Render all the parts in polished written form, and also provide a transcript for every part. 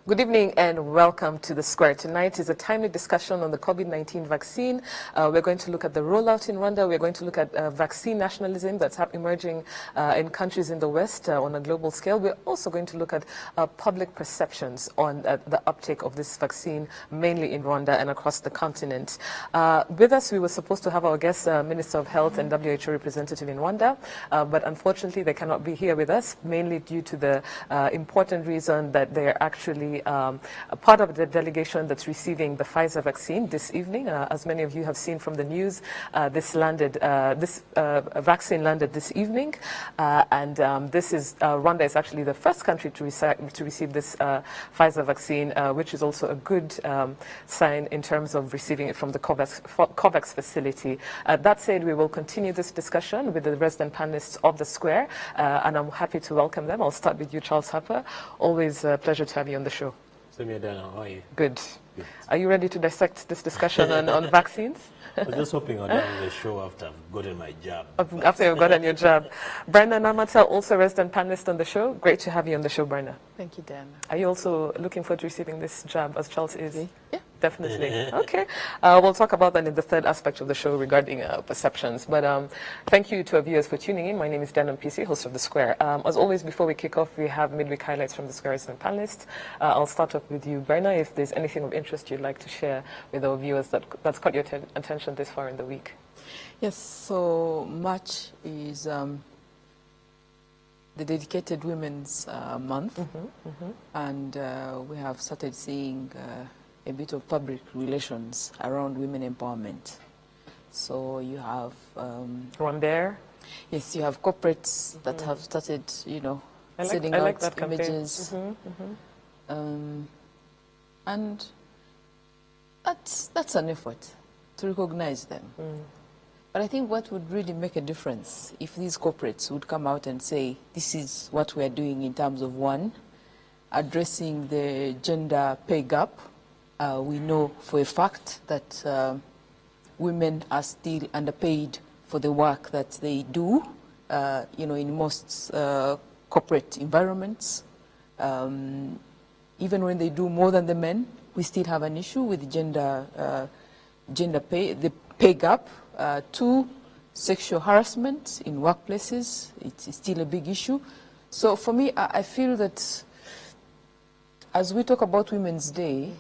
Good evening and welcome to The Square. Tonight is a timely discussion on the COVID-19 vaccine. We're going to look at the rollout in Rwanda. We're going to look at vaccine nationalism that's emerging in countries in the West on a global scale. We're also going to look at public perceptions on the uptake of this vaccine, mainly in Rwanda and across the continent. With us, we were supposed to have our guest, Minister of Health and WHO representative in Rwanda, but unfortunately they cannot be here with us, mainly due to the important reason that they're actually a part of the delegation that's receiving the Pfizer vaccine this evening. As many of you have seen from the news, this vaccine landed this evening, and Rwanda is actually the first country to receive this Pfizer vaccine, which is also a good sign in terms of receiving it from the COVAX facility. That said, we will continue this discussion with the resident panelists of the Square, and I'm happy to welcome them. I'll start with you, Charles Harper. Always a pleasure to have you on the show. How are you? Good. Are you ready to dissect this discussion on vaccines? I was just hoping I'd have the show after I've gotten my jab. After you've gotten your jab. Brenna Namata, also resident panelist on the show. Great to have you on the show, Brenna. Thank you, Dan. Are you also looking forward to receiving this jab as Charles is? Yeah. Definitely. Okay. We'll talk about that in the third aspect of the show regarding perceptions. But thank you to our viewers for tuning in. My name is Dan PC, host of The Square. As always, before we kick off, we have midweek highlights from The Square's and panelists. I'll start off with you, Brenna, if there's anything of interest you'd like to share with our viewers that's caught your attention this far in the week. Yes, so March is the dedicated Women's Month, and we have started seeing a bit of public relations around women empowerment. So you have Rwanda. Yes, you have corporates that have started, sending out images, and that's an effort to recognize them. But I think what would really make a difference if these corporates would come out and say, this is what we're doing in terms of, one, addressing the gender pay gap. We know for a fact that women are still underpaid for the work that they do, in most corporate environments. Even when they do more than the men, we still have an issue with gender pay, the pay gap. Two, sexual harassment in workplaces. It's still a big issue. So for me, I feel that as we talk about Women's Day,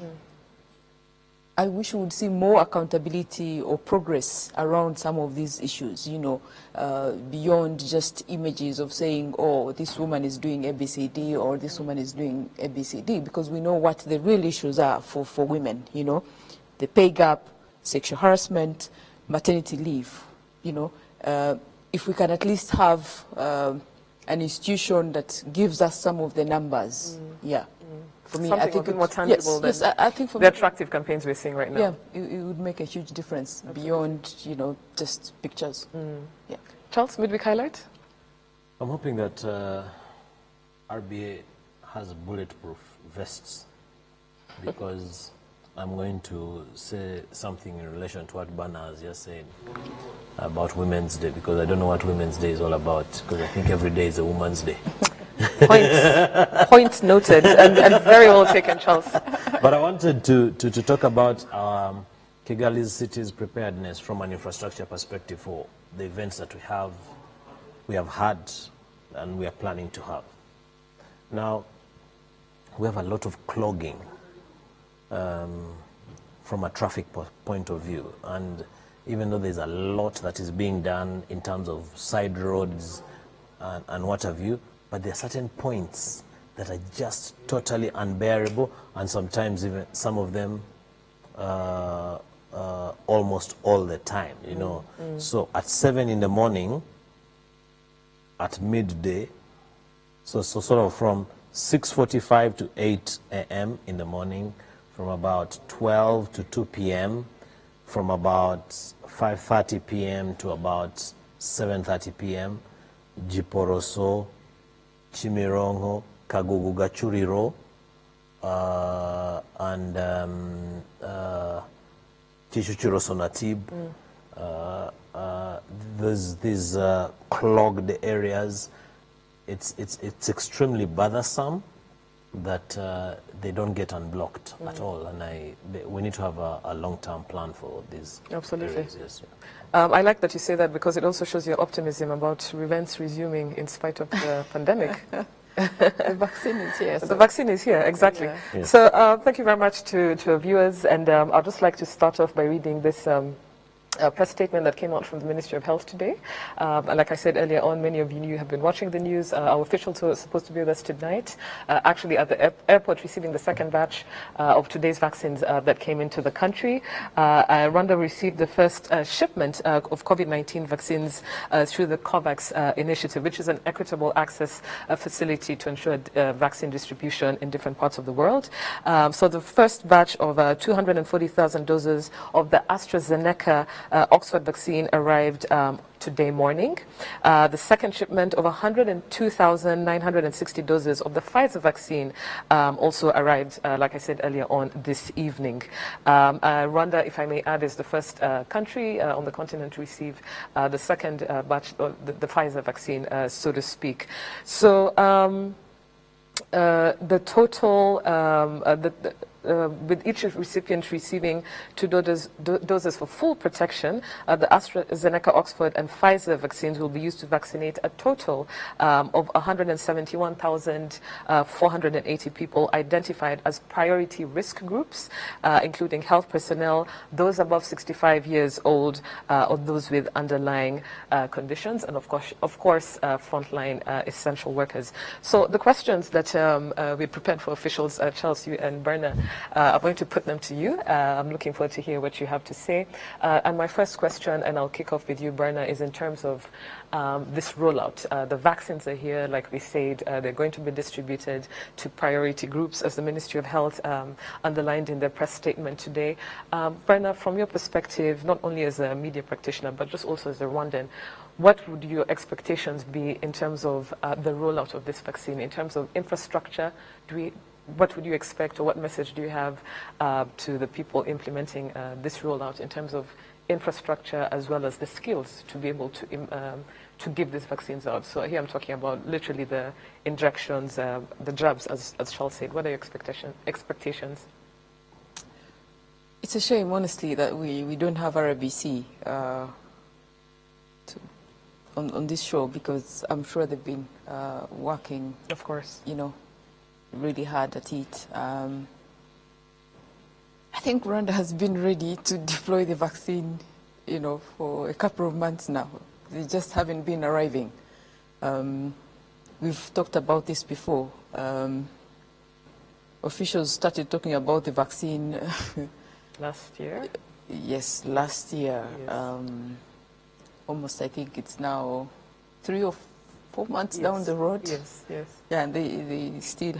I wish we would see more accountability or progress around some of these issues, beyond just images of saying, oh, this woman is doing ABCD or this woman is doing ABCD, because we know what the real issues are for women, the pay gap, sexual harassment, maternity leave, if we can at least have an institution that gives us some of the numbers, For me, something I think a bit more tangible than I think for the attractive campaigns we're seeing right now. Yeah, it would make a huge difference beyond, just pictures. Yeah. Charles, midweek highlight? I'm hoping that RBA has bulletproof vests, because I'm going to say something in relation to what Bana has just said about Women's Day, because I don't know what Women's Day is all about, because I think every day is a Woman's Day. Point noted, and very well taken, Charles. But I wanted to talk about Kigali's city's preparedness from an infrastructure perspective for the events that we have had and we are planning to have. Now, we have a lot of clogging from a traffic point of view, and even though there's a lot that is being done in terms of side roads and what have you, but there are certain points that are just totally unbearable, and sometimes even some of them almost all the time, So at 7 in the morning, at midday, so sort of from 6:45 to 8 a.m. in the morning, from about 12 to 2 p.m., from about 5:30 p.m. to about 7:30 p.m., Jiporoso, Chimirongo, Kagugu Gachuriro, and Chichuchiro Sonatib. There's these clogged areas. It's extremely bothersome, that they don't get unblocked at all, and we need to have a long-term plan for these Absolutely. areas, yes, I like that you say that because it also shows your optimism about events resuming in spite of the pandemic. The vaccine is here. The vaccine is here, exactly. Yeah. Yes. So thank you very much to our viewers, and I'd just like to start off by reading this press statement that came out from the Ministry of Health today. And like I said earlier on, many of you have been watching the news. Our officials who are supposed to be with us tonight, actually at the airport receiving the second batch of today's vaccines that came into the country. Rwanda received the first shipment of COVID-19 vaccines through the COVAX initiative, which is an equitable access facility to ensure vaccine distribution in different parts of the world. So the first batch of 240,000 doses of the AstraZeneca Oxford vaccine arrived today morning. The second shipment of 102,960 doses of the Pfizer vaccine also arrived, like I said earlier on, this evening. Rwanda, if I may add, is the first country on the continent to receive the second batch of the Pfizer vaccine, so to speak. So the total, with each recipient receiving 2 doses for full protection, the AstraZeneca, Oxford, and Pfizer vaccines will be used to vaccinate a total of 171,480 people identified as priority risk groups, including health personnel, those above 65 years old, or those with underlying conditions, and of course, frontline essential workers. So the questions that we prepared for officials, Charles, you and Berna, I'm going to put them to you. I'm looking forward to hear what you have to say. And my first question, and I'll kick off with you, Berna, is in terms of this rollout. The vaccines are here, like we said, they're going to be distributed to priority groups, as the Ministry of Health underlined in their press statement today. Berna, from your perspective, not only as a media practitioner, but just also as a Rwandan, what would your expectations be in terms of the rollout of this vaccine, in terms of infrastructure? What would you expect, or what message do you have to the people implementing this rollout in terms of infrastructure as well as the skills to be able to give these vaccines out? So here I'm talking about literally the injections, the jabs, as Charles said. What are your expectations? It's a shame, honestly, that we don't have RBC on this show, because I'm sure they've been working, of course, really hard at it. I think Rwanda has been ready to deploy the vaccine, for a couple of months now. They just haven't been arriving. We've talked about this before. Officials started talking about the vaccine last year. Yes, last year. Yes. Almost, I think it's now 3 or 4 months Yes. down the road. Yes, yes. Yeah, and they still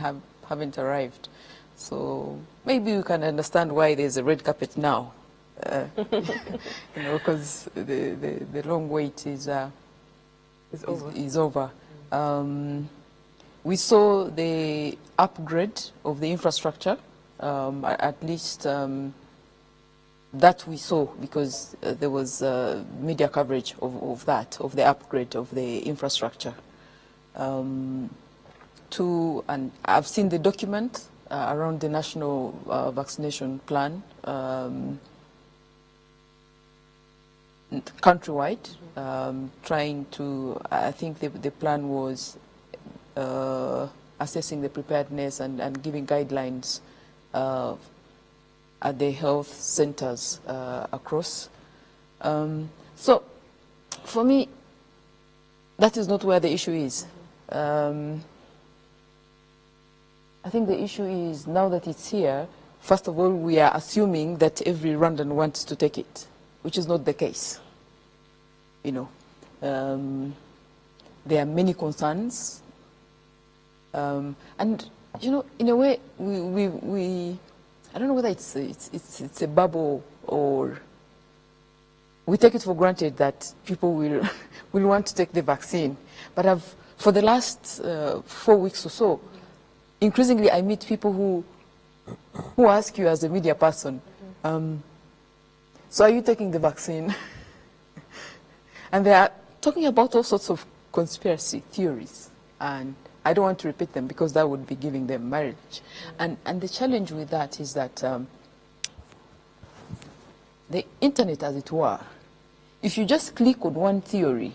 haven't arrived. So maybe you can understand why there's a red carpet now. Because the long wait is over. We saw the upgrade of the infrastructure, at least that we saw, because there was media coverage of that, of the upgrade of the infrastructure. And I've seen the document around the national vaccination plan countrywide, trying to, I think the plan was assessing the preparedness and giving guidelines at the health centers across. So for me, that is not where the issue is. I think the issue is, now that it's here, first of all, we are assuming that every Rwandan wants to take it, which is not the case. There are many concerns. And, in a way, we I don't know whether it's a bubble, or we take it for granted that people will want to take the vaccine. But for the last 4 weeks or so, increasingly I meet people who ask you as a media person, so are you taking the vaccine? And they are talking about all sorts of conspiracy theories and I don't want to repeat them because that would be giving them marriage. And the challenge with that is that the internet, as it were, if you just click on one theory,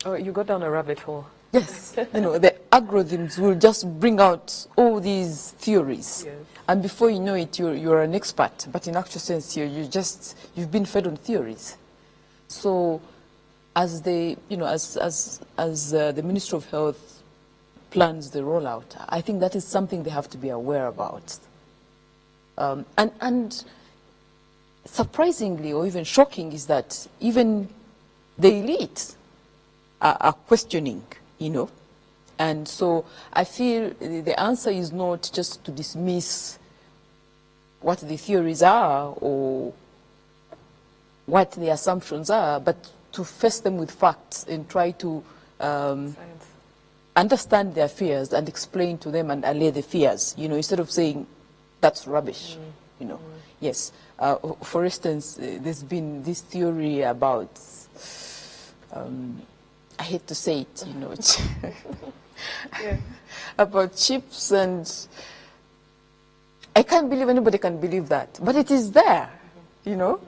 oh, you go down a rabbit hole. yes, you know, the algorithms will just bring out all these theories. Yes. And before you know it, you're an expert. But in actual sense, you've been fed on theories. So as the, you know, as the Ministry of Health plans the rollout, I think that is something they have to be aware about. And surprisingly, or even shocking, is that even the elite are questioning, you know. And so I feel the answer is not just to dismiss what the theories are or what the assumptions are, but to face them with facts and try to understand their fears and explain to them and allay the fears, you know, instead of saying that's rubbish, you know. Yes. For instance, there's been this theory about, I hate to say it, you know, Yeah. about chips, and I can't believe anybody can believe that, but it is there, you know.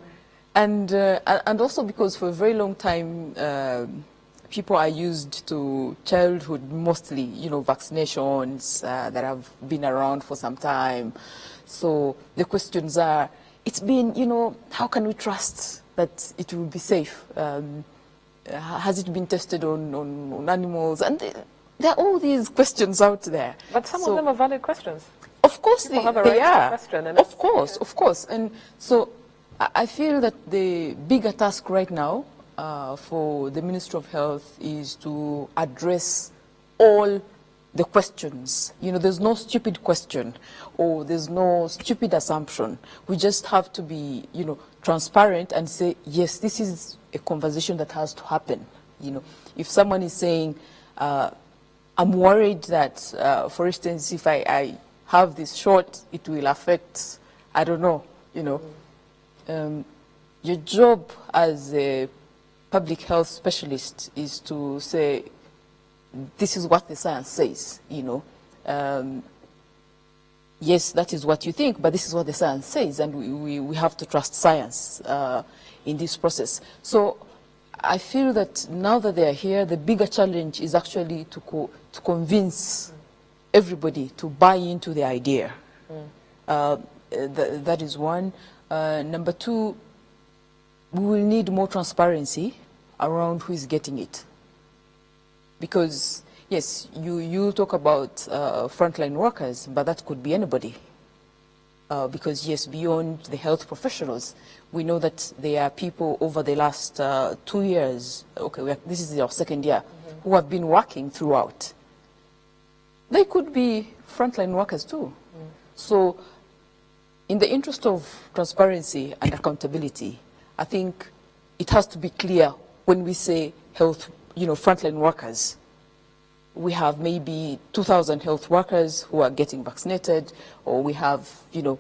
And also because for a very long time, people are used to childhood, mostly, you know, vaccinations that have been around for some time. So the questions are, it's been, you know, how can we trust that it will be safe? Has it been tested on animals? And there are all these questions out there. But some of them are valid questions. Of course People have a they right to are. question, and Of course. And so I feel that the bigger task right now for the Ministry of Health is to address all the questions. You know, there's no stupid question or there's no stupid assumption. We just have to be, you know, transparent and say, yes, this is a conversation that has to happen. You know, if someone is saying, I'm worried that, for instance, if I have this shot, it will affect, I don't know, you know. Your job as a public health specialist is to say, this is what the science says, you know. Yes, that is what you think, but this is what the science says, and we have to trust science in this process. So I feel that now that they are here, the bigger challenge is actually to convince everybody to buy into the idea. That is one. Number two, we will need more transparency around who is getting it. Because, yes, you talk about frontline workers, but that could be anybody. Because, yes, beyond the health professionals, we know that there are people over the last 2 years, okay, this is our second year, who have been working throughout. They could be frontline workers too. So, in the interest of transparency and accountability, I think it has to be clear when we say health, you know, frontline workers. We have maybe 2,000 health workers who are getting vaccinated, or we have, you know,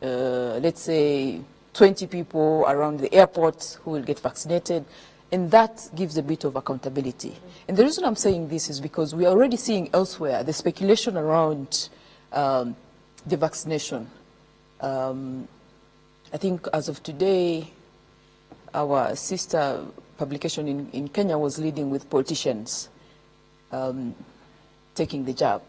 let's say 20 people around the airport who will get vaccinated, and that gives a bit of accountability. And the reason I'm saying this is because we are already seeing elsewhere the speculation around the vaccination. I think as of today, our sister publication in Kenya was leading with politicians taking the jab.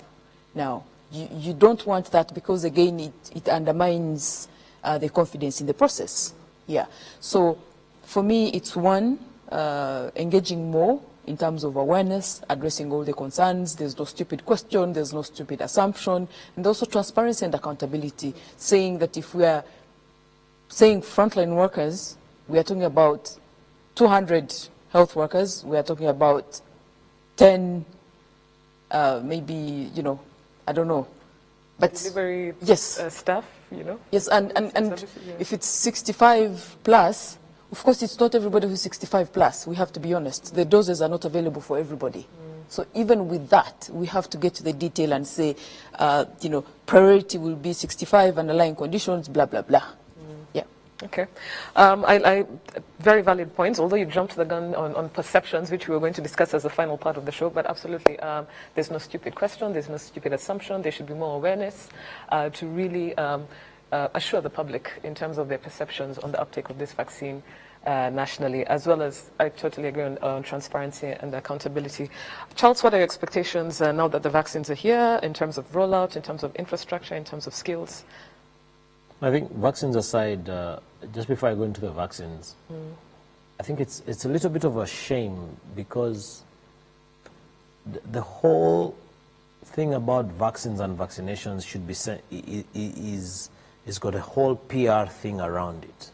Now, you don't want that because, again, it undermines the confidence in the process. Yeah. So, for me, it's one, engaging more in terms of awareness, addressing all the concerns. There's no stupid question, there's no stupid assumption, and also transparency and accountability, saying that if we are saying frontline workers, we are talking about 200 health workers, we are talking about 10, maybe, you know, I don't know. But delivery yes, staff, you know. Yes, and if it's 65 plus, of course it's not everybody who's 65 plus, we have to be honest. The doses are not available for everybody. So even with that, we have to get to the detail and say, you know, priority will be 65, underlying conditions, blah, blah, blah. Yeah. Okay. Very valid points, although you jumped the gun on perceptions, which we were going to discuss as the final part of the show, but absolutely, there's no stupid question, there's no stupid assumption, there should be more awareness to really assure the public in terms of their perceptions on the uptake of this vaccine nationally, as well as, I totally agree on transparency and accountability. Charles, what are your expectations now that the vaccines are here, in terms of rollout, in terms of infrastructure, in terms of skills? I think vaccines aside, just before I go into the vaccines, I think it's a little bit of a shame because the whole thing about vaccines and vaccinations should be is got a whole PR thing around it,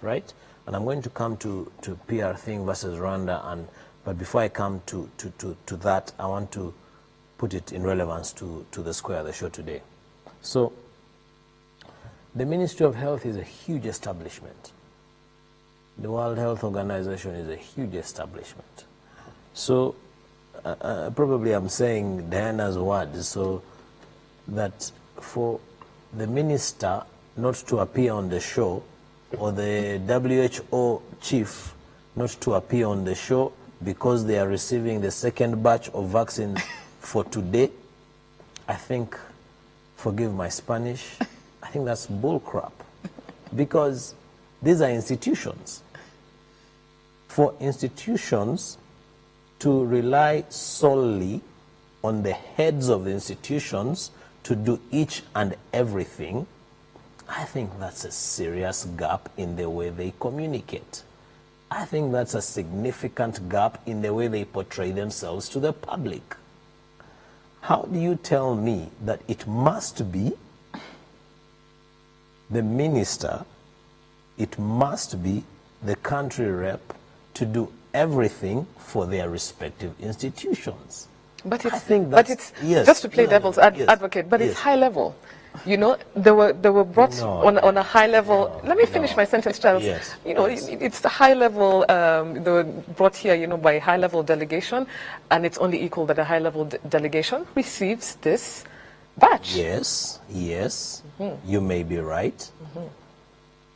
right? And I'm going to come to PR thing versus Rwanda, but before I come to that, I want to put it in relevance to the square of the show today. So, the Ministry of Health is a huge establishment. The World Health Organization is a huge establishment. So, probably I'm saying Diana's words, so that for the minister not to appear on the show, or the WHO chief not to appear on the show because they are receiving the second batch of vaccines for today, I think, forgive my Spanish, I think that's bullcrap, because these are institutions. For institutions to rely solely on the heads of the institutions to do each and everything, I think that's a serious gap in the way they communicate. I think that's a significant gap in the way they portray themselves to the public. How do you tell me that it must be the minister, it must be the country rep to do everything for their respective institutions? But it's, I think that's, yes, just to play devil's advocate, but it's high level. You know, they were brought on a high level. Let me finish my sentence, Charles. Yes, you know, it's the high level. They were brought here, you know, by high level delegation, and it's only equal that a high level delegation receives this batch. Yes, yes, you may be right,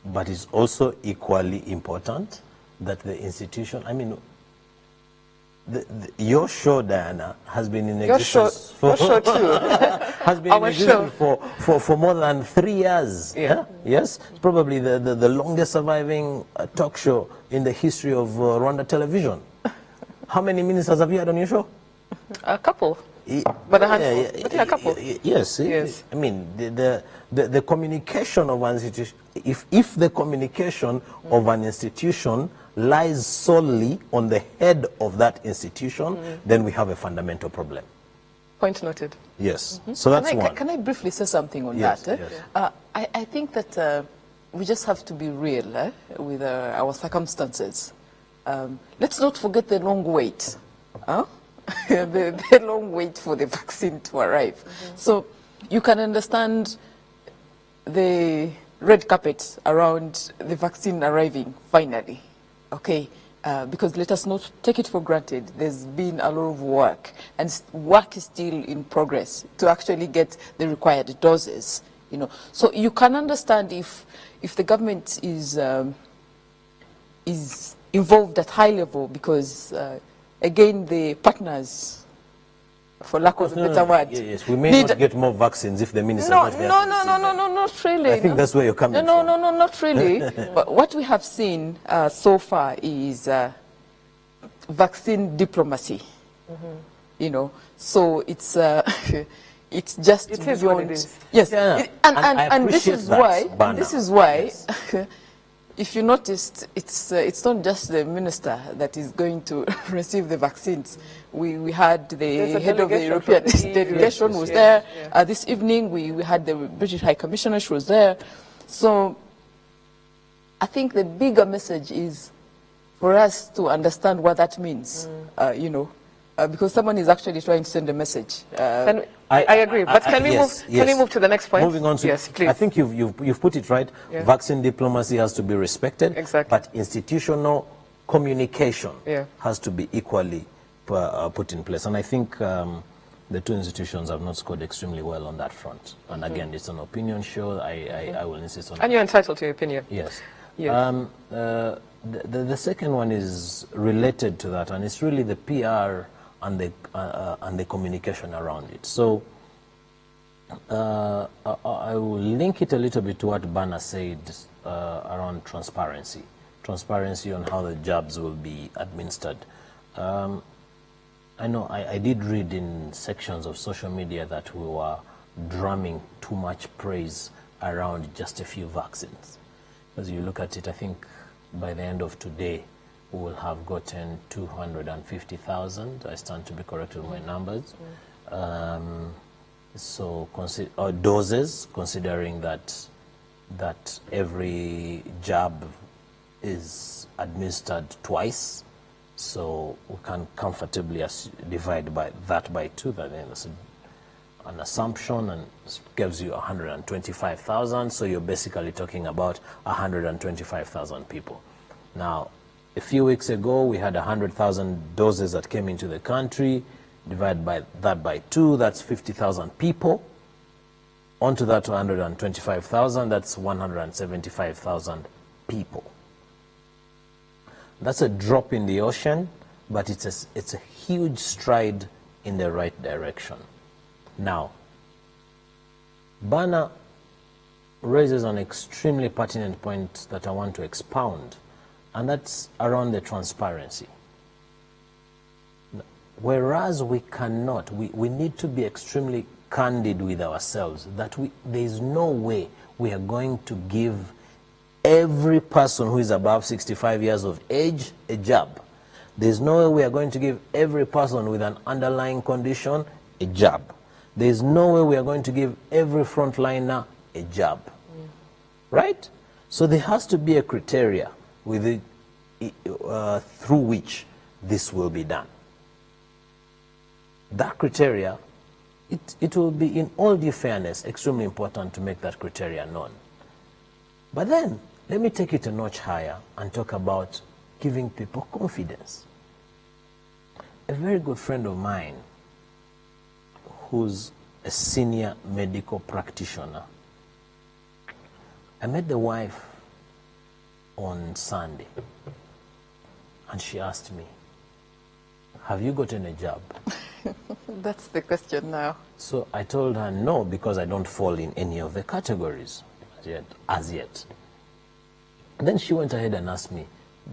but it's also equally important that the institution, I mean, your show, Diana, has been in existence your show too. has been in existence for more than 3 years. Yeah. Yes, probably the longest surviving talk show in the history of Rwanda television. How many ministers have you had on your show? A couple. But a handful. But yeah, a couple. Yes. Yes. I mean, the communication of an institution, if the communication of an institution lies solely on the head of that institution, then we have a fundamental problem. Point noted. Yes. So that's one. Can I briefly say something on Yes, that? yes. I think that we just have to be real with our circumstances. Let's not forget the long wait. The long wait for the vaccine to arrive. So you can understand the red carpet around the vaccine arriving finally. Okay, because let us not take it for granted. There's been a lot of work, and work is still in progress to actually get the required doses. You know, so you can understand if the government is involved at high level, because again the partners, for lack of a better word. Yes, we may not get more vaccines if the minister No, not really. I think that's where you're coming from. No, not really. But what we have seen so far is vaccine diplomacy. You know, so it's it's just it beyond. is what it is. Yes, Yeah. And this is why. Banner. This is why. Yes. If you noticed, it's not just the minister that is going to receive the vaccines. We had the head of the European delegation was there. This evening we had the British High Commissioner, she was there. So I think the bigger message is for us to understand what that means, you know, because someone is actually trying to send a message. I agree, but can we move to the next point? Moving on to, yes, please. I think you've put it right. Yeah. Vaccine diplomacy has to be respected, Exactly. but institutional communication has to be equally put in place. And I think the two institutions have not scored extremely well on that front. And again, it's an opinion show. I will insist on that. And you're entitled to your opinion. Yes. Yes. The second one is related to that, and it's really the PR and the communication around it. So I will link it a little bit to what Bana said around transparency on how the jobs will be administered. I know I did read in sections of social media that we were drumming too much praise around just a few vaccines. As you look at it, I think by the end of today, we will have gotten 250,000. I stand to be corrected with my numbers. So doses, considering that every jab is administered twice, so we can comfortably divide that by 2. That's an assumption, and it gives you 125,000. So you're basically talking about 125,000 people. Now, a few weeks ago, we had 100,000 doses that came into the country. Divide that by 2, that's 50,000 people. Onto that 125,000, that's 175,000 people. That's a drop in the ocean, but it's a huge stride in the right direction. Now, Bana raises an extremely pertinent point that I want to expound, and that's around the transparency. Whereas we cannot, we need to be extremely candid with ourselves, that there is no way we are going to give every person who is above 65 years of age a jab. There's no way we are going to give every person with an underlying condition a jab. There's no way we are going to give every frontliner a jab. Right? So there has to be a criteria through which this will be done. That criteria, it will be, in all due fairness, extremely important to make that criteria known. But then, let me take it a notch higher and talk about giving people confidence. A very good friend of mine, who's a senior medical practitioner, I met the wife on Sunday, and she asked me, "Have you gotten a job?" That's the question now. So I told her no, because I don't fall in any of the categories as yet. And then she went ahead and asked me,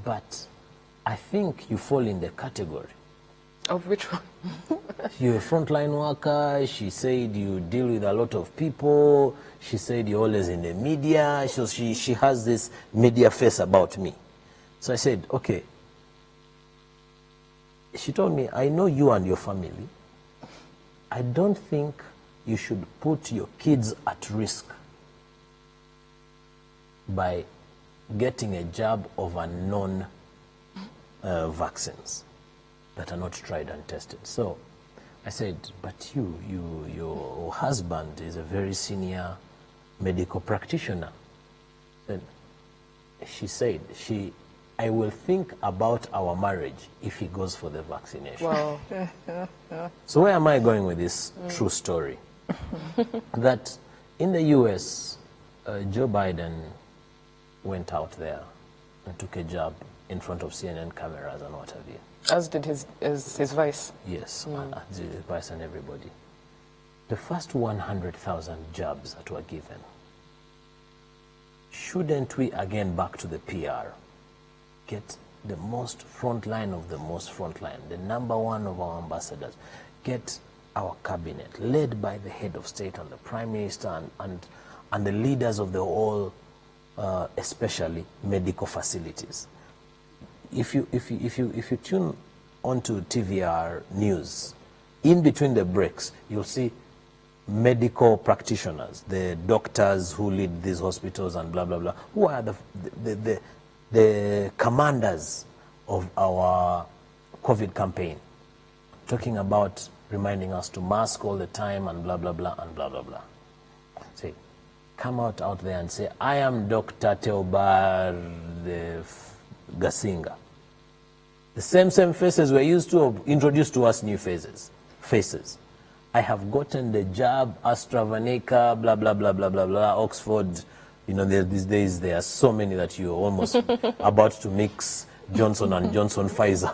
"But I think you fall in the category." Of which one? You're a frontline worker. She said you deal with a lot of people. She said you're always in the media. So she has this media face about me. So I said, okay. She told me, "I know you and your family. I don't think you should put your kids at risk by getting a jab of a non-vaccines that are not tried and tested." So I said, "But your husband is a very senior medical practitioner." Then she said, "I will think about our marriage if he goes for the vaccination." Wow. So where am I going with this true story? That in the US, Joe Biden went out there and took a jab in front of CNN cameras and what have you. As did his vice. Yes, and the vice and everybody. The first 100,000 jabs that were given, shouldn't we, again back to the PR, get the most frontline of the most frontline, the #1 of our ambassadors, get our cabinet, led by the head of state and the prime minister and the leaders of the whole, especially medical facilities. If you tune onto TVR news, in between the breaks, you'll see medical practitioners, the doctors who lead these hospitals and blah blah blah, who are the commanders of our COVID campaign, talking about reminding us to mask all the time and blah blah blah and blah blah blah. Say, come out there and say, "I am Dr. Teobar Gasinga." The same faces were used to introduce to us new faces. I have gotten the jab, AstraZeneca, blah blah blah blah blah blah, Oxford You know, these days there are so many that you're almost about to mix Johnson and Johnson Pfizer.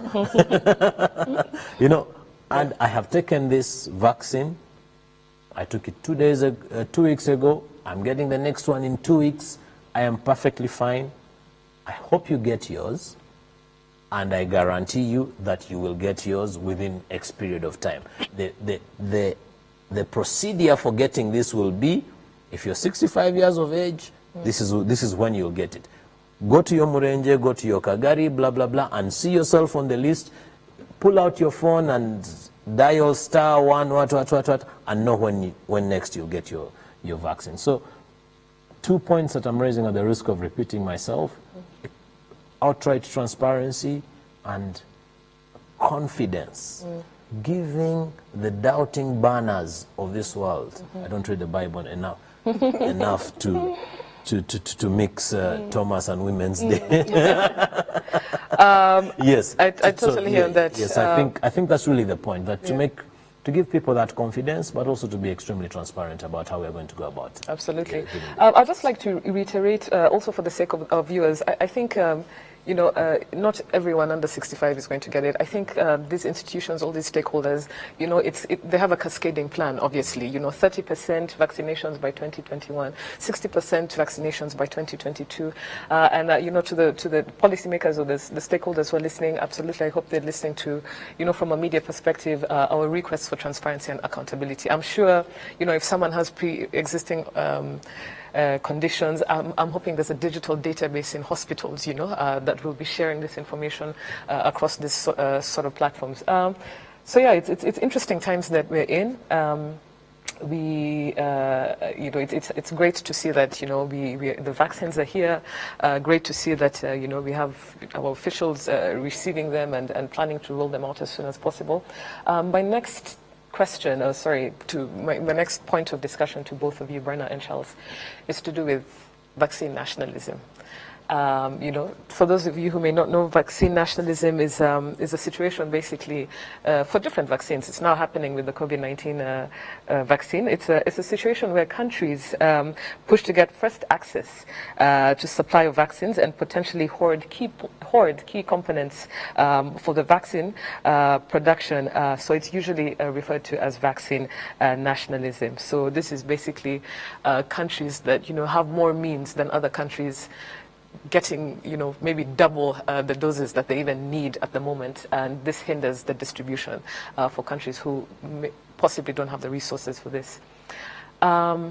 You know, and I have taken this vaccine. I took it 2 weeks ago. I'm getting the next one in 2 weeks. I am perfectly fine. I hope you get yours. And I guarantee you that you will get yours within X period of time. The procedure for getting this will be, if you're 65 years of age, this is when you'll get it. Go to your Murenje, go to your Kagari, blah, blah, blah, and see yourself on the list. Pull out your phone and dial *1, and know when next you'll get your vaccine. So 2 points that I'm raising at the risk of repeating myself: outright transparency and confidence. Giving the doubting banners of this world. I don't read the Bible enough to mix Thomas and Women's Day. Yes, I totally hear that. Yes, I think that's really the point. That to give people that confidence, but also to be extremely transparent about how we're going to go about it. Absolutely. I'd just like to reiterate, also for the sake of our viewers, I think you know, not everyone under 65 is going to get it. I think these institutions, all these stakeholders, you know, they have a cascading plan, obviously. You know, 30% vaccinations by 2021, 60% vaccinations by 2022. And, you know, to the policymakers or the stakeholders who are listening, absolutely, I hope they're listening to, you know, from a media perspective, our requests for transparency and accountability. I'm sure, you know, if someone has pre-existing conditions, I'm hoping there's a digital database in hospitals, you know, that will be sharing this information across this sort of platforms. So yeah, it's interesting times that we're in. You know, it's great to see that, you know, the vaccines are here. Great to see that, you know, we have our officials receiving them and planning to roll them out as soon as possible. My next question, my next point of discussion to both of you, Brenna and Charles, is to do with vaccine nationalism. You know, for those of you who may not know, vaccine nationalism is a situation basically for different vaccines. It's now happening with the COVID-19 vaccine. It's a situation where countries push to get first access to supply of vaccines and potentially hoard key components for the vaccine production. So it's usually referred to as vaccine nationalism. So this is basically countries that, you know, have more means than other countries, getting, you know, maybe double the doses that they even need at the moment, and this hinders the distribution for countries who possibly don't have the resources for this. I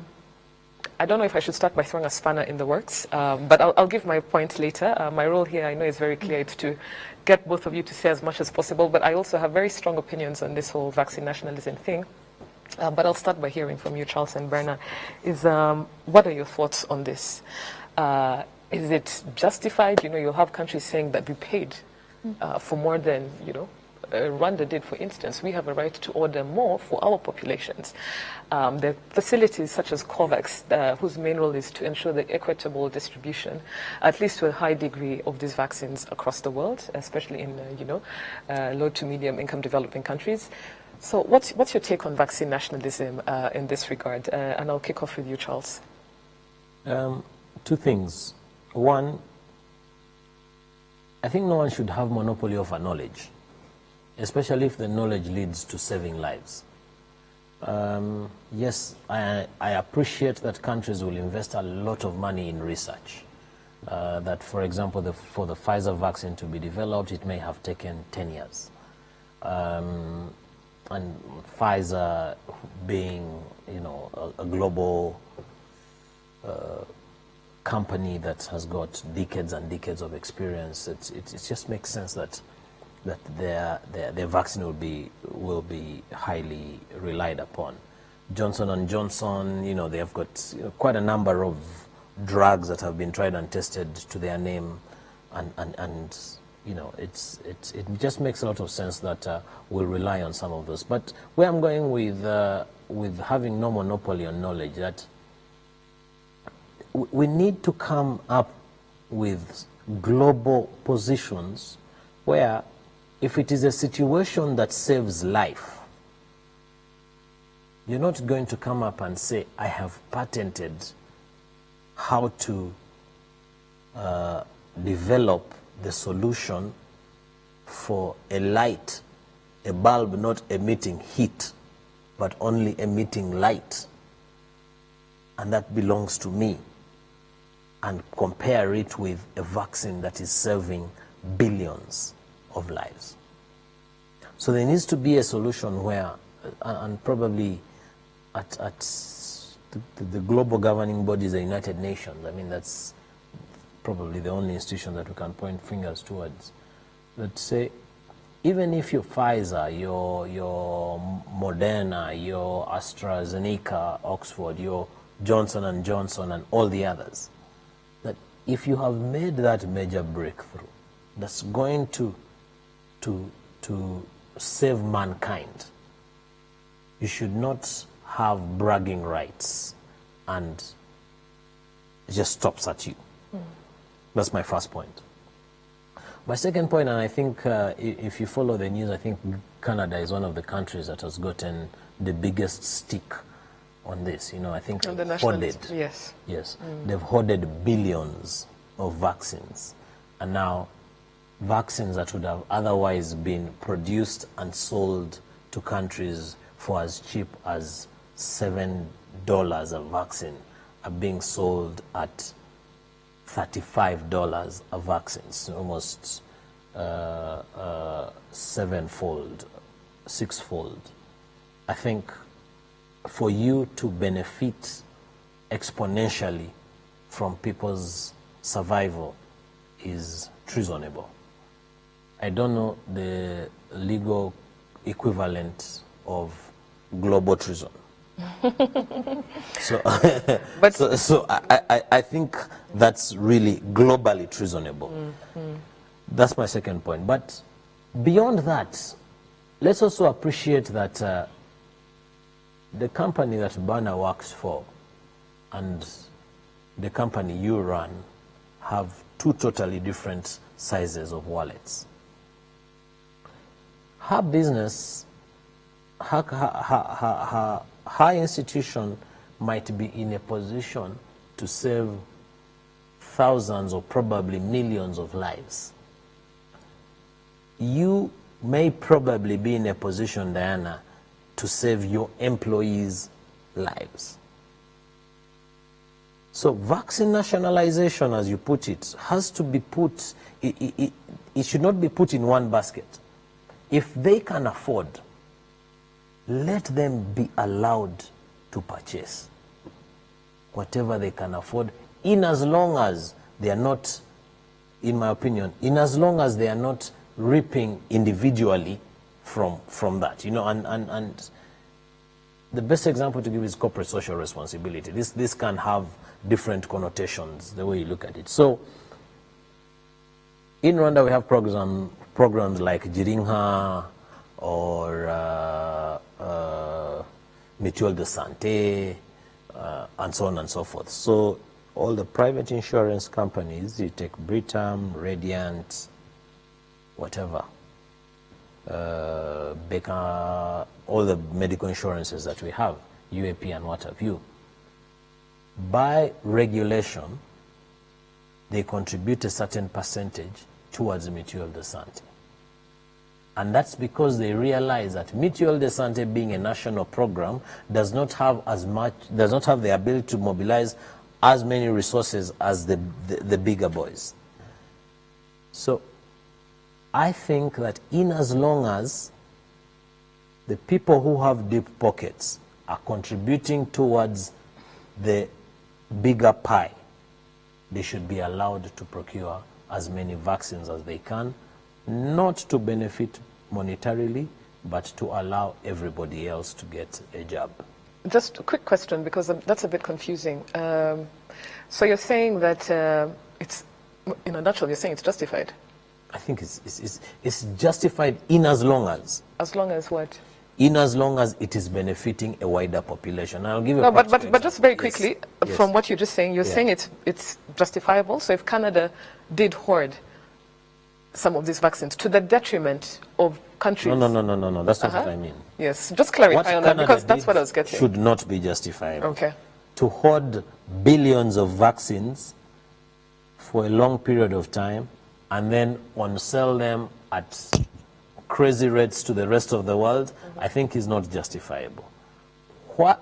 don't know if I should start by throwing a spanner in the works, but I'll give my point later. My role here, I know, is very clear. It's to get both of you to say as much as possible, but I also have very strong opinions on this whole vaccine nationalism thing. But I'll start by hearing from you, Charles and Brenna. What are your thoughts on this? Is it justified? You know, you'll have countries saying that we paid for more than, you know, Rwanda did, for instance. We have a right to order more for our populations. There are facilities such as COVAX, whose main role is to ensure the equitable distribution, at least to a high degree, of these vaccines across the world, especially in, you know, low to medium income developing countries. So what's your take on vaccine nationalism in this regard? And I'll kick off with you, Charles. Two things. One, I think no one should have monopoly over knowledge, especially if the knowledge leads to saving lives. Yes, I appreciate that countries will invest a lot of money in research. That, for example, for the Pfizer vaccine to be developed, it may have taken 10 years. And Pfizer being, you know, a global company that has got decades and decades of experience, it just makes sense that their vaccine will be highly relied upon. Johnson & Johnson, you know, they have got, you know, quite a number of drugs that have been tried and tested to their name, and you know, it just makes a lot of sense that we'll rely on some of those. But where I'm going with having no monopoly on knowledge, that we need to come up with global positions where, if it is a situation that saves life, you're not going to come up and say, I have patented how to develop the solution for a light, a bulb not emitting heat, but only emitting light, and that belongs to me, and compare it with a vaccine that is saving billions of lives. So there needs to be a solution where, and probably at the global governing bodies, the United Nations, I mean, that's probably the only institution that we can point fingers towards, that say, even if you're Pfizer, your Moderna, your AstraZeneca, Oxford, your Johnson & Johnson, and all the others, that if you have made that major breakthrough that's going to save mankind, you should not have bragging rights and it just stops at you. That's my first point. My second point, and I think if you follow the news, I think Canada is one of the countries that has gotten the biggest stick on this. You know, I think they've hoarded, yes, they've hoarded billions of vaccines, and now vaccines that would have otherwise been produced and sold to countries for as cheap as $7 a vaccine are being sold at $35 a vaccine, so almost sevenfold, sixfold. I think for you to benefit exponentially from people's survival is treasonable. I don't know the legal equivalent of global treason. So, I think that's really globally treasonable. That's my second point. But beyond that, let's also appreciate that the company that Bana works for and the company you run have two totally different sizes of wallets. Her business, her institution might be in a position to save thousands or probably millions of lives. You may probably be in a position, Diana, to save your employees' lives. So vaccine nationalization, as you put it, has to be put, it should not be put in one basket. If they can afford, let them be allowed to purchase whatever they can afford, in as long as they are not, in my opinion, in as long as they are not reaping individually from that, you know, and the best example to give is corporate social responsibility. This can have different connotations the way you look at it. So in Rwanda we have programs like Girinka or Mutuelle de Santé, and so on and so forth. So all the private insurance companies, you take Britam, Radiant, whatever, Baker, all the medical insurances that we have, UAP and what have you, by regulation, they contribute a certain percentage towards Mutuelle de Santé. And that's because they realize that Mutuelle de Santé, being a national program, does not have the ability to mobilize as many resources as the bigger boys. So I think that in as long as the people who have deep pockets are contributing towards the bigger pie, they should be allowed to procure as many vaccines as they can, not to benefit monetarily, but to allow everybody else to get a jab. Just a quick question, because that's a bit confusing. So you're saying that it's, in a nutshell, you're saying it's justified? I think it's justified in as long as. As long as what? In as long as it is benefiting a wider population. I'll give you no, but just very quickly, yes. From what you're just saying, you're saying it's justifiable. So if Canada did hoard some of these vaccines to the detriment of countries. No. That's not what I mean. Yes, just clarify on that, because that's what I was getting. Should not be justifiable. Okay. to hoard billions of vaccines for a long period of time and then on-sell them at crazy rates to the rest of the world, I think is not justifiable.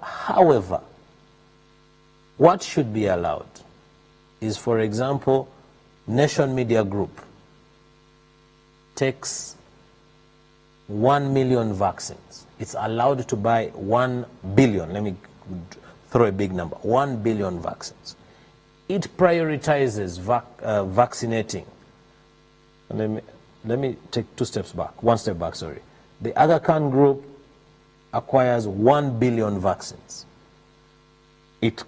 However, what should be allowed is, for example, Nation Media Group takes 1 million vaccines. It's allowed to buy 1 billion, let me throw a big number, 1 billion vaccines. It prioritizes vaccinating. And let me take one step back, sorry. The Aga Khan Group acquires 1 billion vaccines. It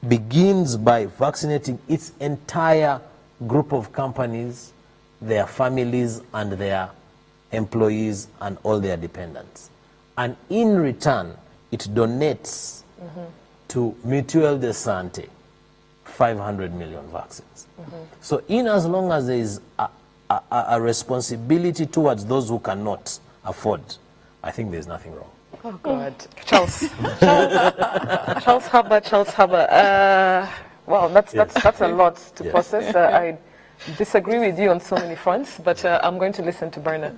begins by vaccinating its entire group of companies, their families and their employees and all their dependents. And in return, it donates to Mutuelle de Santé 500 million vaccines. So in as long as there is a responsibility towards those who cannot afford, I think there's nothing wrong. Oh, God. Charles. Charles Haber. Wow, that's a lot to process. I disagree with you on so many fronts, but I'm going to listen to Berna.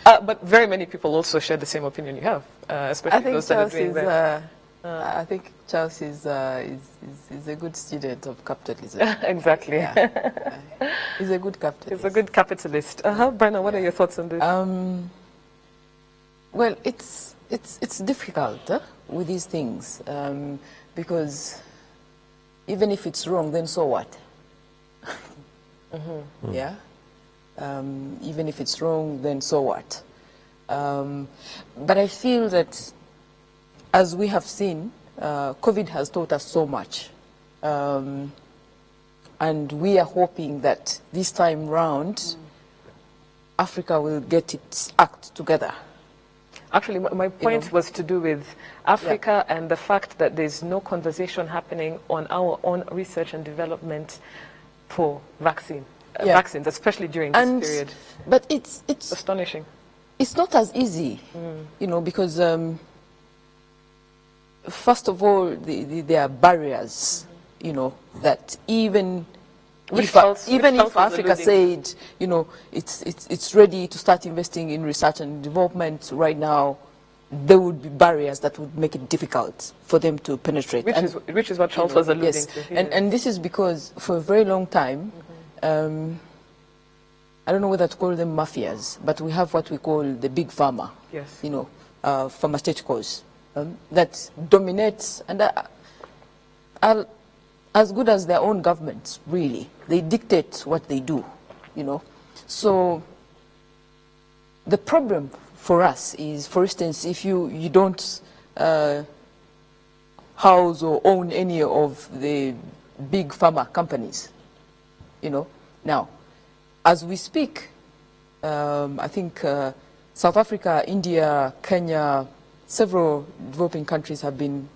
But very many people also share the same opinion you have, especially those that are doing that. I think Charles is a good student of capitalism. Exactly. Yeah. He's a good capitalist. He's a good capitalist. Berna, what are your thoughts on this? Well, it's difficult with these things because even if it's wrong, then so what? Yeah. Even if it's wrong, then so what? But I feel that, as we have seen, COVID has taught us so much. And we are hoping that this time round, Africa will get its act together. Actually, my point was to do with Africa and the fact that there's no conversation happening on our own research and development for vaccines, especially during this period. But it's astonishing. It's not as easy, because first of all, there are barriers, that even if Africa said, it's ready to start investing in research and development right now, there would be barriers that would make it difficult for them to penetrate. Which is what Charles was alluding to. And this is because for a very long time, I don't know whether to call them mafias, but we have what we call the big pharma, pharmaceuticals, that dominates and are as good as their own governments, really. They dictate what they do, So the problem for us is, for instance, if you don't house or own any of the big pharma companies, Now, as we speak, I think South Africa, India, Kenya, several developing countries have been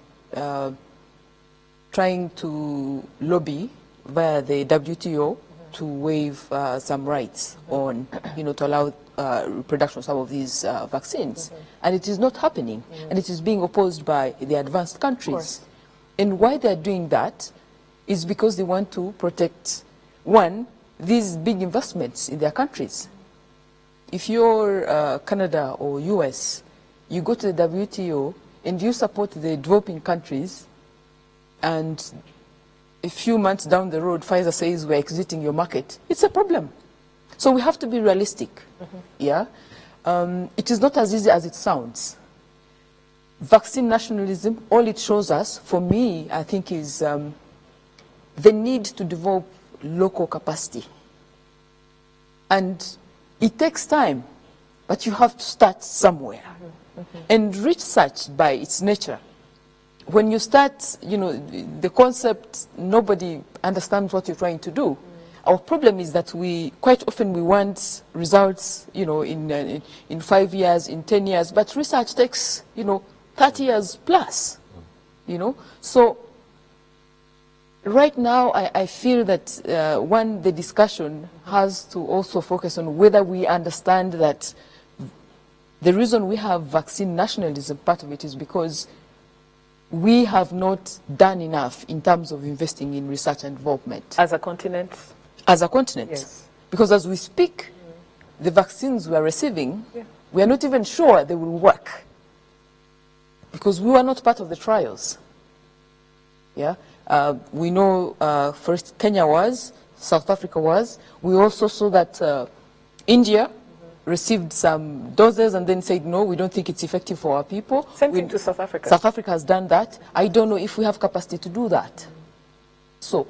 trying to lobby via the WTO to waive some rights on, to allow production of some of these vaccines. And it is not happening. And it is being opposed by the advanced countries. And why they're doing that is because they want to protect, one, these big investments in their countries. If you're Canada or US, you go to the WTO and you support the developing countries, and a few months down the road, Pfizer says we're exiting your market, it's a problem. So we have to be realistic. It is not as easy as it sounds. Vaccine nationalism, all it shows us, for me, I think, is the need to develop local capacity. And it takes time, but you have to start somewhere. And research, by its nature, when you start, the concept, nobody understands what you're trying to do. Our problem is that quite often we want results, in 5 years, in 10 years, but research takes, 30 years plus, So right now, I feel that, the discussion has to also focus on whether we understand that the reason we have vaccine nationalism, part of it is because we have not done enough in terms of investing in research and development. As a continent? As a continent. Yes. Because as we speak, the vaccines we are receiving, we are not even sure they will work. Because we were not part of the trials. Yeah? We know first Kenya was, South Africa was. We also saw that India received some doses and then said, no, we don't think it's effective for our people. Same thing to South Africa. South Africa has done that. I don't know if we have capacity to do that. So,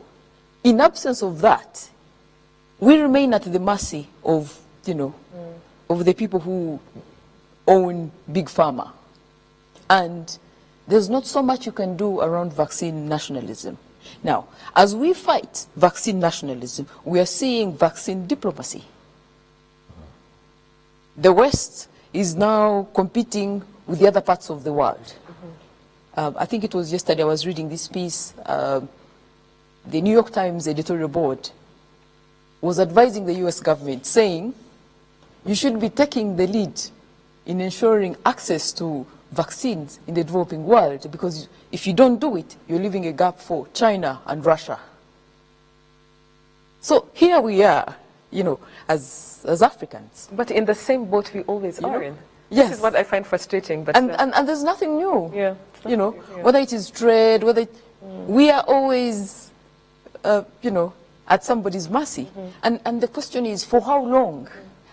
in absence of that, we remain at the mercy of, of the people who own Big Pharma. And there's not so much you can do around vaccine nationalism. Now, as we fight vaccine nationalism, we are seeing vaccine diplomacy. The West is now competing with the other parts of the world. I think it was yesterday I was reading this piece. The New York Times editorial board was advising the US government, saying, you should be taking the lead in ensuring access to vaccines in the developing world, because if you don't do it, you're leaving a gap for China and Russia. So here we are, as Africans. But in the same boat we always are in. Yes. This is what I find frustrating. But and there's nothing new. Yeah. Whether it is trade, we are always, at somebody's mercy. And the question is, for how long?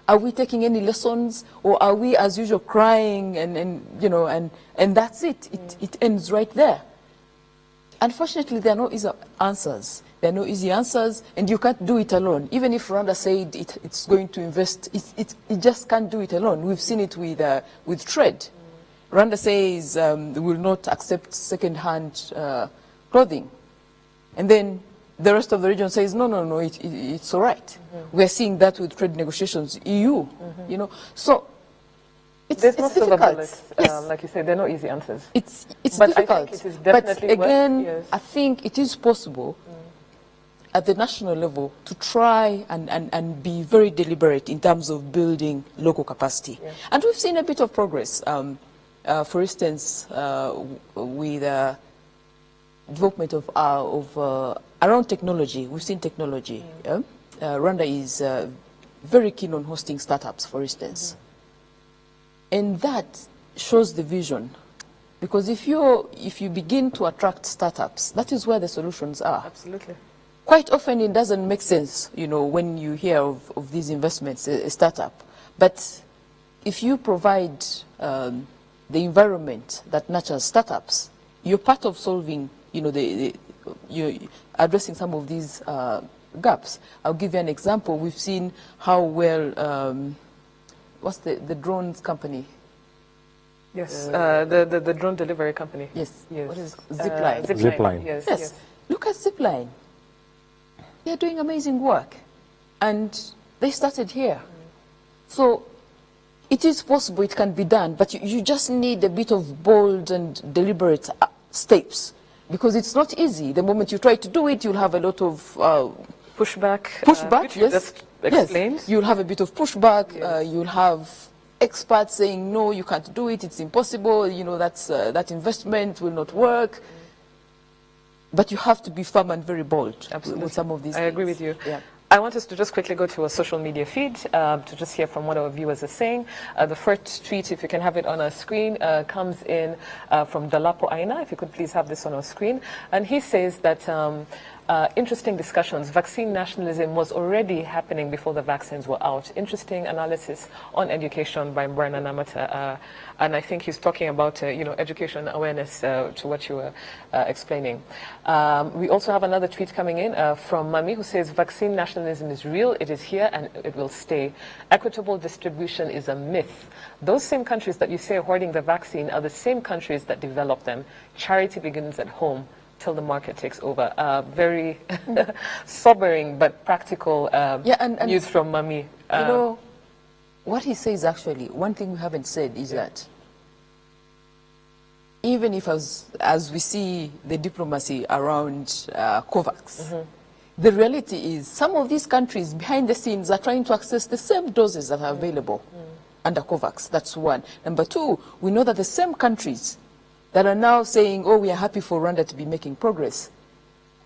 Are we taking any lessons, or are we, as usual, crying and that's it? It ends right there. Unfortunately, there are no easy answers. There are no easy answers, and you can't do it alone. Even if Rwanda said it's going to invest, it just can't do it alone. We've seen it with trade. Rwanda says they will not accept second-hand clothing, and then the rest of the region says, no, it's all right. We're seeing that with trade negotiations, EU, So it's difficult. Yes. Like you said, there are no easy answers. It's but difficult. I think it is definitely but again, yes. I think it is possible at the national level to try and be very deliberate in terms of building local capacity. Yeah. And we've seen a bit of progress. For instance, with development of around technology, we've seen technology. Rwanda is very keen on hosting startups, for instance. And that shows the vision. Because if you begin to attract startups, that is where the solutions are. Absolutely. Quite often it doesn't make sense, when you hear of these investments, a startup. But if you provide the environment that nurtures startups, you're part of solving, you're addressing some of these gaps. I'll give you an example. We've seen how well, what's the drones company? Yes, the drone delivery company. Yes. Yes. What is Zipline? Zipline. Yes. Look at Zipline. They're doing amazing work. And they started here. So it is possible, it can be done, but you just need a bit of bold and deliberate steps. Because it's not easy. The moment you try to do it, you'll have a lot of pushback. Which you just explained. Yes. You'll have a bit of pushback. Yes. You'll have experts saying, no, you can't do it, it's impossible, that investment will not work. But you have to be firm and very bold. Absolutely. With some of these I agree with you. Yeah. I want us to just quickly go to a social media feed to just hear from what our viewers are saying. The first tweet, if you can have it on our screen, comes in from Dalapo Aina. If you could please have this on our screen. And he says that interesting discussions. Vaccine nationalism was already happening before the vaccines were out. Interesting analysis on education by Brian Namata. And I think he's talking about, education awareness to what you were explaining. We also have another tweet coming in from Mami, who says, vaccine nationalism is real, it is here, and it will stay. Equitable distribution is a myth. Those same countries that you say are hoarding the vaccine are the same countries that develop them. Charity begins at home till the market takes over. Very sobering but practical and news from Mami. What he says actually, one thing we haven't said is that even if as we see the diplomacy around COVAX, the reality is some of these countries behind the scenes are trying to access the same doses that are available under COVAX. That's one. Number two, we know that the same countries that are now saying, oh, we are happy for Rwanda to be making progress,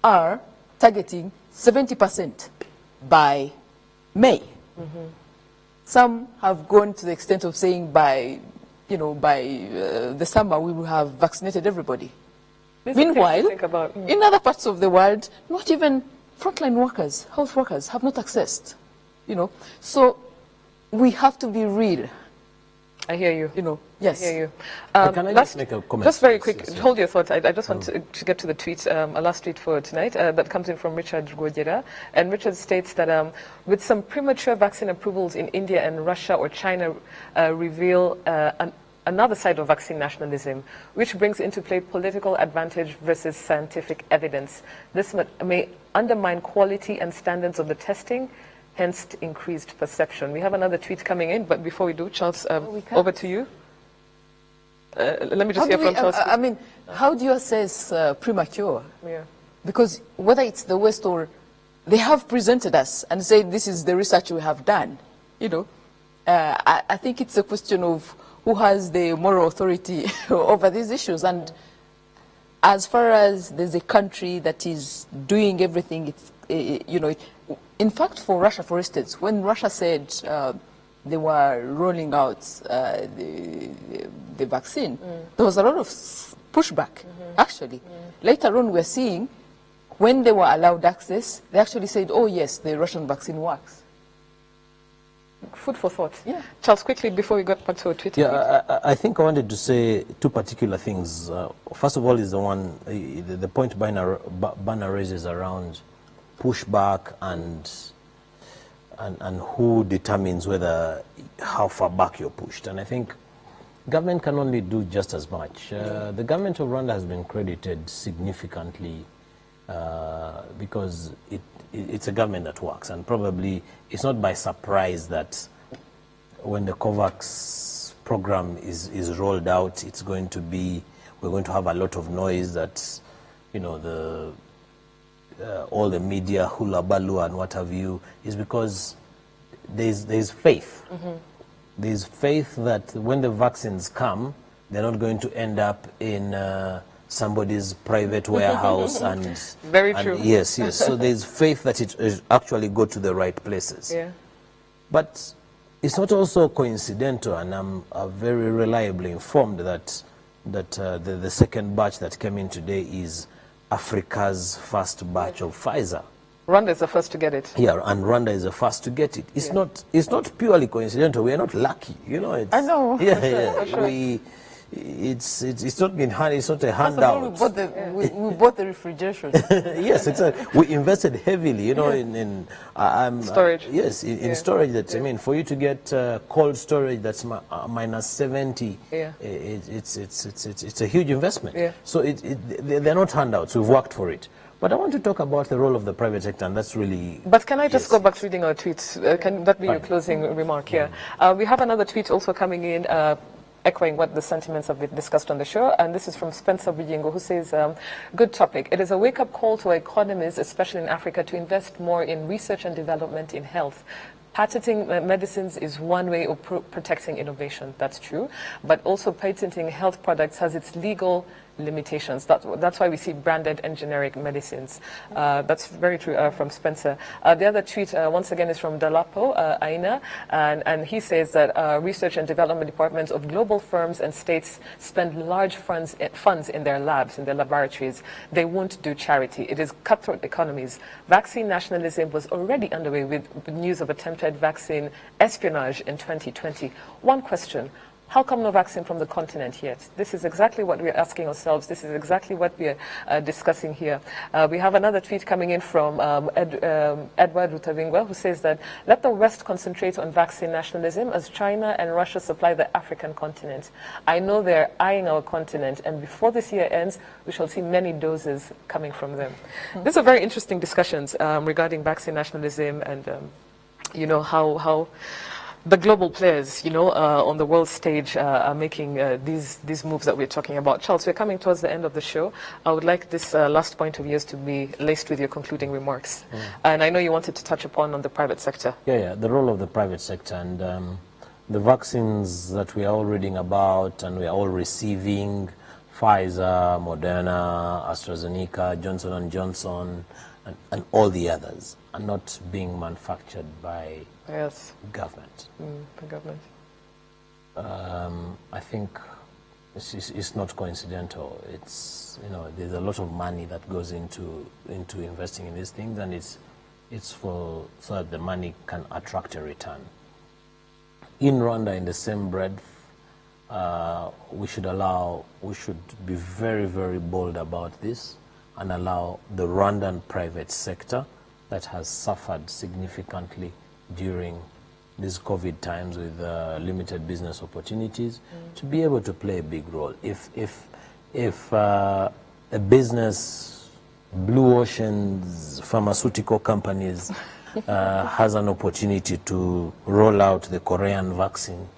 are targeting 70% by May. Some have gone to the extent of saying by the summer we will have vaccinated everybody. Meanwhile, in other parts of the world, not even frontline workers, health workers, have not accessed. So we have to be real. I hear you. Yes. I hear you. Can I just make a comment? Just very quick, yes. hold your thought. I just want to get to the tweet, a last tweet for tonight, that comes in from Richard Rwanda. And Richard states that with some premature vaccine approvals in India and Russia or China reveal another side of vaccine nationalism, which brings into play political advantage versus scientific evidence. This may undermine quality and standards of the testing, hence increased perception. We have another tweet coming in, but before we do, Charles, over to you. Let me just hear from Charles. I mean, how do you assess premature? Yeah. Because whether it's the West or they have presented us and said this is the research we have done, I think it's a question of who has the moral authority over these issues. And as far as there's a country that is doing everything, in fact, for Russia, for instance, when Russia said they were rolling out the vaccine, there was a lot of pushback, actually. Later on, we're seeing when they were allowed access, they actually said, oh, yes, the Russian vaccine works. Food for thought. Yeah. Charles, quickly, before we got back to our Twitter. Yeah, I think I wanted to say two particular things. First of all is the point Banner raises around pushback and who determines how far back you're pushed. And I think government can only do just as much. The government of Rwanda has been credited significantly because it's a government that works, and probably it's not by surprise that when the COVAX program is rolled out, we're going to have a lot of noise that, all the media, hula baloo and what have you, is because there's faith. There's faith that when the vaccines come, they're not going to end up in somebody's private warehouse and very true. Yes. So there's faith that it actually go to the right places. Yeah. But it's not also coincidental, and I'm very reliably informed that the second batch that came in today is Africa's first batch of Pfizer. Rwanda is the first to get it. Yeah, and Rwanda is the first to get it. It's not purely coincidental. We are not lucky, I know. For sure. It's not been hand. It's not a handout. We bought the refrigeration. Yes, we invested heavily, in storage. Yes, in storage. That I mean, for you to get cold storage that's minus 70, it's a huge investment. Yeah. So they're not handouts. We've worked for it. But I want to talk about the role of the private sector, and that's really... But can I just go back to reading our tweets? Can that be your closing remark here? We have another tweet also coming in, echoing what the sentiments have been discussed on the show, and this is from Spencer Bijingo, who says, good topic. It is a wake-up call to economies, especially in Africa, to invest more in research and development in health. Patenting medicines is one way of protecting innovation, that's true, but also patenting health products has its legal limitations. That's why we see branded and generic medicines. That's very true from Spencer. The other tweet, once again, is from Dalapo Aina, and he says that research and development departments of global firms and states spend large funds in their labs, in their laboratories. They won't do charity. It is cutthroat economies. Vaccine nationalism was already underway with news of attempted vaccine espionage in 2020. One question. How come no vaccine from the continent yet? This is exactly what we're asking ourselves. This is exactly what we're discussing here. We have another tweet coming in from Edward Rutavingwa, who says that let the West concentrate on vaccine nationalism as China and Russia supply the African continent. I know they're eyeing our continent, and before this year ends, we shall see many doses coming from them. These are very interesting discussions regarding vaccine nationalism and, how the global players, on the world stage are making these moves that we're talking about. Charles, we're coming towards the end of the show. I would like this last point of yours to be laced with your concluding remarks. And I know you wanted to touch upon on the private sector. Yeah, the role of the private sector and the vaccines that we are all reading about and we are all receiving Pfizer, Moderna, AstraZeneca, Johnson & Johnson, and all the others are not being manufactured by government. By government. I think it's not coincidental. It's, you know, there's a lot of money that goes into investing in these things, and it's so that the money can attract a return. In Rwanda, in the same breath, we should be very, very bold about this and allow the Rwandan private sector that has suffered significantly during these COVID times with limited business opportunities to be able to play a big role. If a business, Blue Ocean's pharmaceutical companies has an opportunity to roll out the Korean vaccine,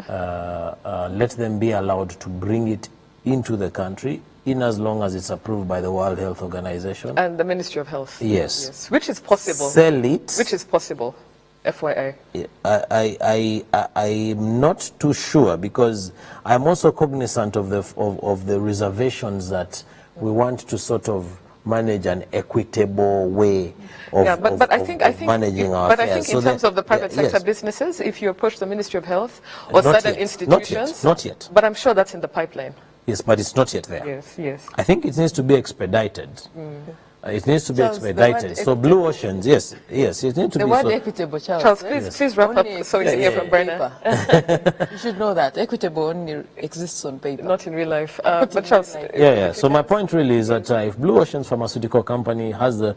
let them be allowed to bring it into the country in as long as it's approved by the World Health Organization. And the Ministry of Health. Yes. Which is possible. Sell it. Which is possible, FYI. I'm not too sure, because I'm also cognizant of the reservations that we want to sort of manage an equitable way of, I think managing our But affairs. I think in terms of the private sector businesses, if you approach the Ministry of Health or certain institutions... Not yet. But I'm sure that's in the pipeline. Yes, but it's not yet there. Yes. I think it needs to be expedited. It needs to be expedited. So Blue Oceans, yes, it needs to be... The word equitable, Charles, please wrap up so we can hear from Brenna. You should know that equitable only exists on paper. Not in real life. But Charles... So my point really is that if Blue Ocean's pharmaceutical company has the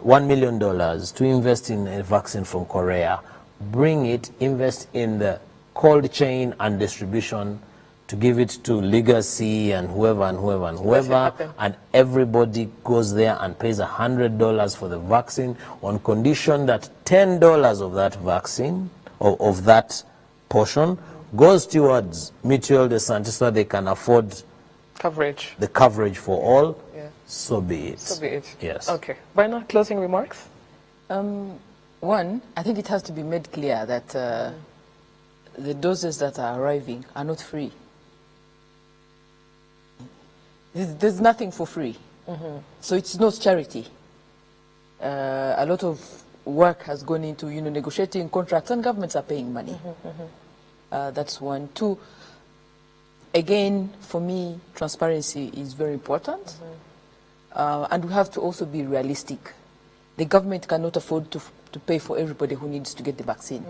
$1 million to invest in a vaccine from Korea, bring it, invest in the cold chain and distribution, to give it to Legacy and whoever, and everybody goes there and pays $100 for the vaccine on condition that $10 of that vaccine, of that portion, goes towards mutual descent so that they can afford the coverage for all. So be it. Yes. Okay. Brenna, closing remarks? One, I think it has to be made clear that the doses that are arriving are not free. There's nothing for free. So it's not charity. A lot of work has gone into negotiating contracts, and governments are paying money. That's one. Two, again, for me, transparency is very important. And we have to also be realistic. The government cannot afford to pay for everybody who needs to get the vaccine.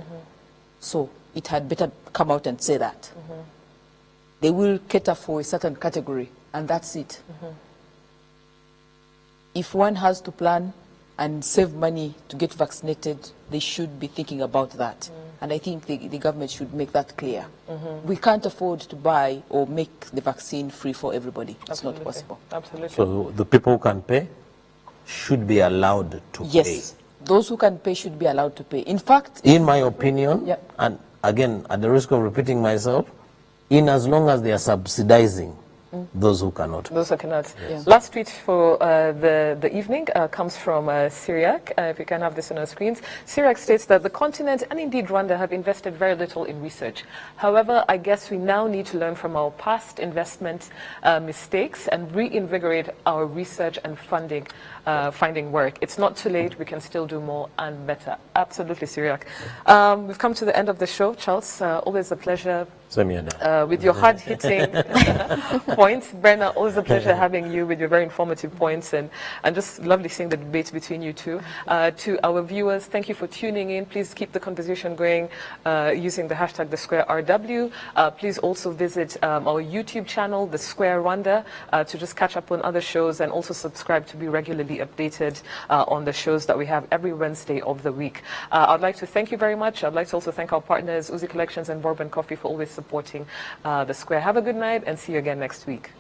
So it had better come out and say that. They will cater for a certain category, and that's it. If one has to plan and save money to get vaccinated, they should be thinking about that. And I think the government should make that clear. We can't afford to buy or make the vaccine free for everybody. It's not possible. Absolutely. So the people who can pay should be allowed to pay. Yes, those who can pay should be allowed to pay. In fact, in my opinion, and again, at the risk of repeating myself, in as long as they are subsidizing those who cannot. Those who cannot. Last tweet for the evening comes from Syriac. If you can have this on our screens. Syriac states that the continent and indeed Rwanda have invested very little in research. However, I guess we now need to learn from our past investment mistakes and reinvigorate our research and finding work. It's not too late. We can still do more and better. Absolutely, Syriac. We've come to the end of the show. Charles, always a pleasure. With your hard-hitting points. Brenna, always a pleasure having you with your very informative points, and just lovely seeing the debate between you two. To our viewers, thank you for tuning in. Please keep the conversation going using the hashtag #TheSquareRW. Please also visit our YouTube channel, The Square Rwanda, to just catch up on other shows, and also subscribe to be regularly updated on the shows that we have every Wednesday of the week. I'd like to thank you very much. I'd like to also thank our partners, Uzi Collections and Bourbon Coffee, for always supporting The Square. Have a good night and see you again next week.